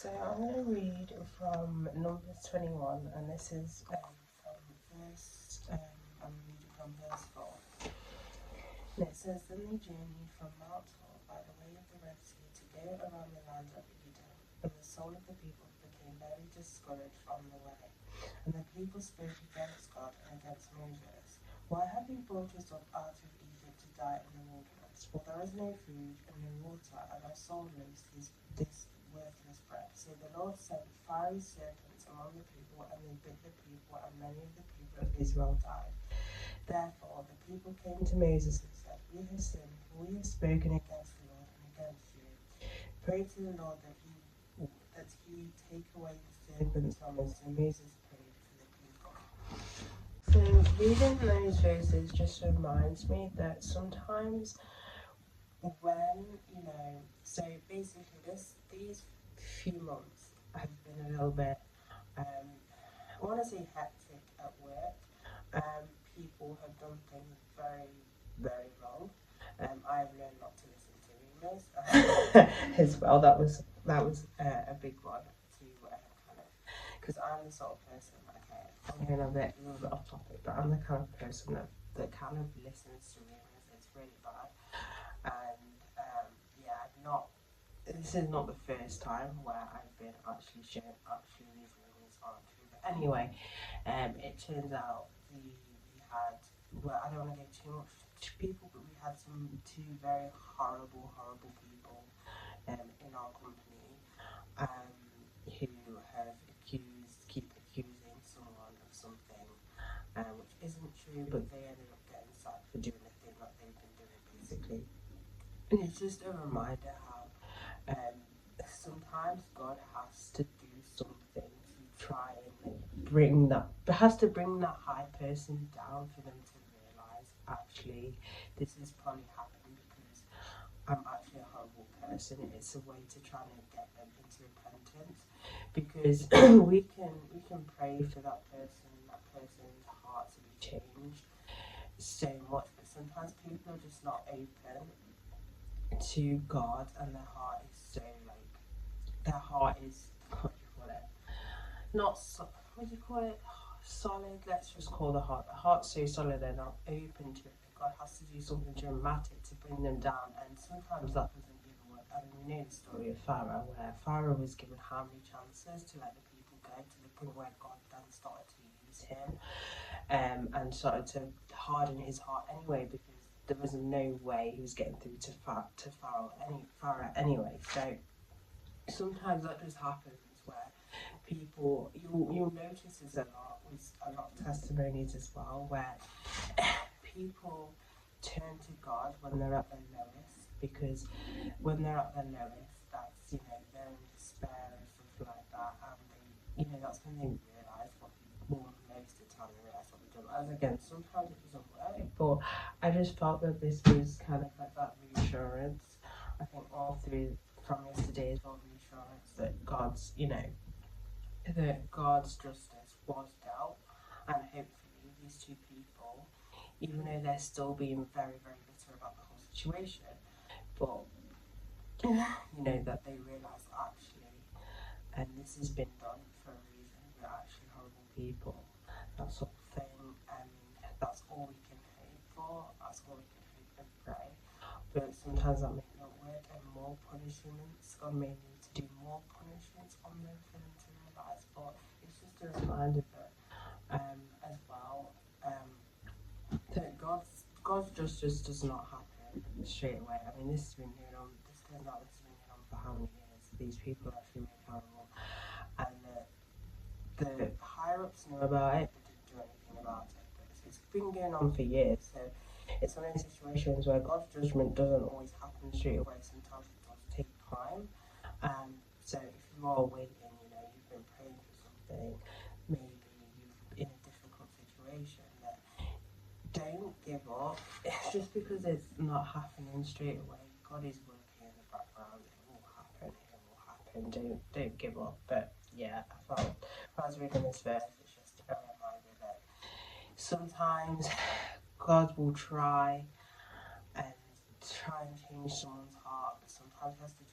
So I'm going to read from Numbers 21, and this is from verse, I'm reading from verse 4. And it says, Then they journeyed from Mount Hor by the way of the Red Sea to go around the land of Edom, and the soul of the people became very discouraged on the way. And the people spoke against God and against Moses. Why have you brought us up out of Egypt to die in the wilderness? For there is no food and no water, and our soul knows this worthless bread. So the Lord sent fiery serpents among the people, and they bit the people, and many of the people of Israel died. Therefore the people came to Moses and said, We have sinned, for we have spoken against the Lord and against you. Pray to the Lord that he take away the serpents from us. So Moses prayed for the people. So reading those verses just reminds me that sometimes when, so basically these few months have been a little bit, I want to say hectic at work. People have done things very, very wrong. I've learned not to listen to rumors as well. That was a big one to kind of, because I'm the sort of person. Okay, I'm going a little bit off topic, but I'm the kind of person that kind of listens to rumors. It's really bad, and I've not. This is not the first time where I've been actually shown these rumors aren't true. But anyway, it turns out we had, well, I don't want to go too much to people, but we had two very horrible people in our company who have keep accusing someone of something which isn't true, but they ended up getting sacked for doing the thing that they've been doing, basically. And it's just a reminder how sometimes God has to do something to try and bring that high person down for them to realise, actually, this is probably happening because I'm actually a horrible person. It's a way to try and get them into repentance, because we can pray for that person's heart to be changed so much, but sometimes people are just not open to God, and their heart is so what do you call it? Not so, what do you call it? Solid. Let's just call the heart's so solid they're not open to it. God has to do something dramatic to bring them down, and sometimes that doesn't even work. I mean, we know the story of Pharaoh, where Pharaoh was given how many chances to let the people go, to the point where God then started to use him and started to harden his heart anyway, because there was no way he was getting through to Pharaoh anyway. So sometimes that just happens where people, you'll notice there's a lot of testimonies as well, where people turn to God when they're at their lowest, because when they're at their lowest, that's, they're in despair and stuff like that, and they, that's when they realise most of the time they realise what they've done. As again, sometimes it doesn't work, but I just felt that this was kind of like that reassurance. I think all through from yesterday as well, reassurance that that God's justice was dealt, and hopefully these two people, even though they're still being very, very bitter about the whole situation, but that they realise actually, and this has been done for a reason, we're actually horrible people, that sort of thing, and that's all we can hope for, that's all we can hope and pray. But sometimes that may not work, and more punishments, God may need to do more punishments on them for them to realise. But it's just a reminder that as well, that God's justice does not happen straight away. I mean, this turns out this has been going on for how many years? These people are actually really horrible, and the higher ups know about it, but didn't do anything about it. But it's been going on for years, so it's one of those situations where God's judgment doesn't always happen straight away. Sometimes it does take time. So if you are waiting, you've been praying for something, maybe you're in a difficult situation, that don't give up. It's just because it's not happening straight away. God is working in the background. It will happen. Don't give up. But yeah, I felt when I was reading this verse, it's just a reminder that sometimes God will try and change someone's heart, but sometimes he has to